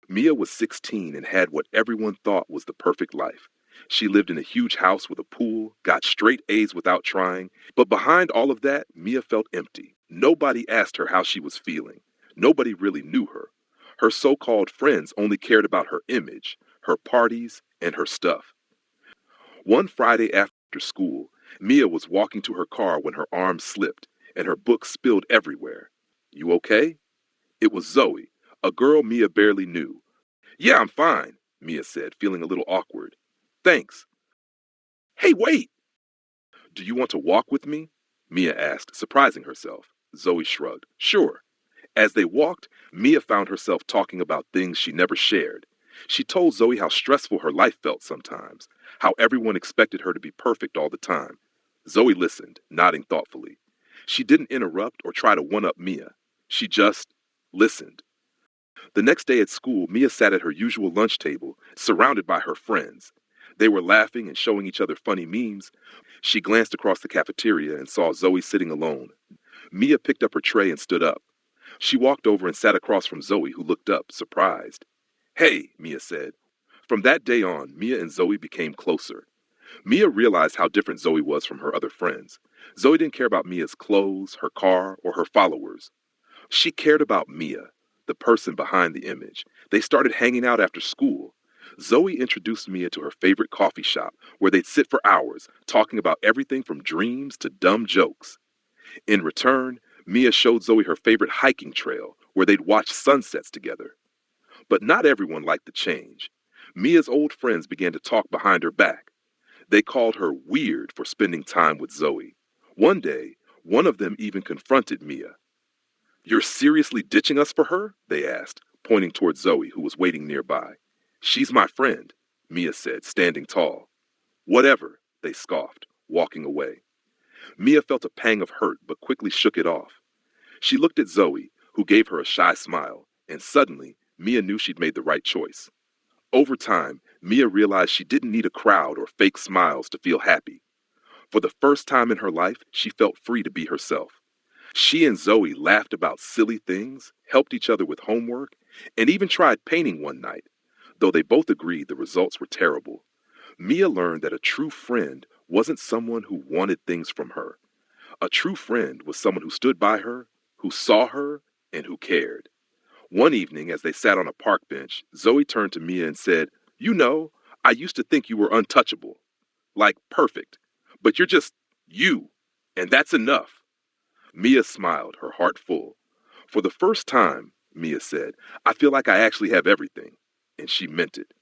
Mia was 16 and had what everyone thought was the perfect life. She lived in a huge house with a pool, got straight A's without trying, but behind all of that, Mia felt empty. Nobody asked her how she was feeling. Nobody really knew her. Her so-called friends only cared about her image, her parties, and her stuff. One Friday after school, Mia was walking to her car when her arm slipped and her books spilled everywhere. "You okay?" It was Zoey, a girl Mia barely knew. "Yeah, I'm fine," Mia said, feeling a little awkward. "Thanks." "Hey, wait!" "Do you want to walk with me?" Mia asked, surprising herself. Zoey shrugged. "Sure." As they walked, Mia found herself talking about things she never shared. She told Zoey how stressful her life felt sometimes, how everyone expected her to be perfect all the time. Zoey listened, nodding thoughtfully. She didn't interrupt or try to one-up Mia. She just listened. The next day at school, Mia sat at her usual lunch table, surrounded by her friends. They were laughing and showing each other funny memes. She glanced across the cafeteria and saw Zoey sitting alone. Mia picked up her tray and stood up. She walked over and sat across from Zoey, who looked up, surprised. "Hey," Mia said. From that day on, Mia and Zoey became closer. Mia realized how different Zoey was from her other friends. Zoey didn't care about Mia's clothes, her car, or her followers. She cared about Mia, the person behind the image. They started hanging out after school. Zoey introduced Mia to her favorite coffee shop, where they'd sit for hours, talking about everything from dreams to dumb jokes. In return, Mia showed Zoey her favorite hiking trail, where they'd watch sunsets together. But not everyone liked the change. Mia's old friends began to talk behind her back. They called her weird for spending time with Zoey. One day, one of them even confronted Mia. "You're seriously ditching us for her?" they asked, pointing toward Zoey, who was waiting nearby. "She's my friend," Mia said, standing tall. "Whatever," they scoffed, walking away. Mia felt a pang of hurt but quickly shook it off. She looked at Zoey, who gave her a shy smile, and suddenly, Mia knew she'd made the right choice. Over time, Mia realized she didn't need a crowd or fake smiles to feel happy. For the first time in her life, she felt free to be herself. She and Zoey laughed about silly things, helped each other with homework, and even tried painting one night, though they both agreed the results were terrible. Mia learned that a true friend wasn't someone who wanted things from her. A true friend was someone who stood by her, who saw her, and who cared. One evening, as they sat on a park bench, Zoey turned to Mia and said, "You know, I used to think you were untouchable, like perfect, but you're just you, and that's enough." Mia smiled, her heart full. "For the first time," Mia said, "I feel like I actually have everything." And she meant it.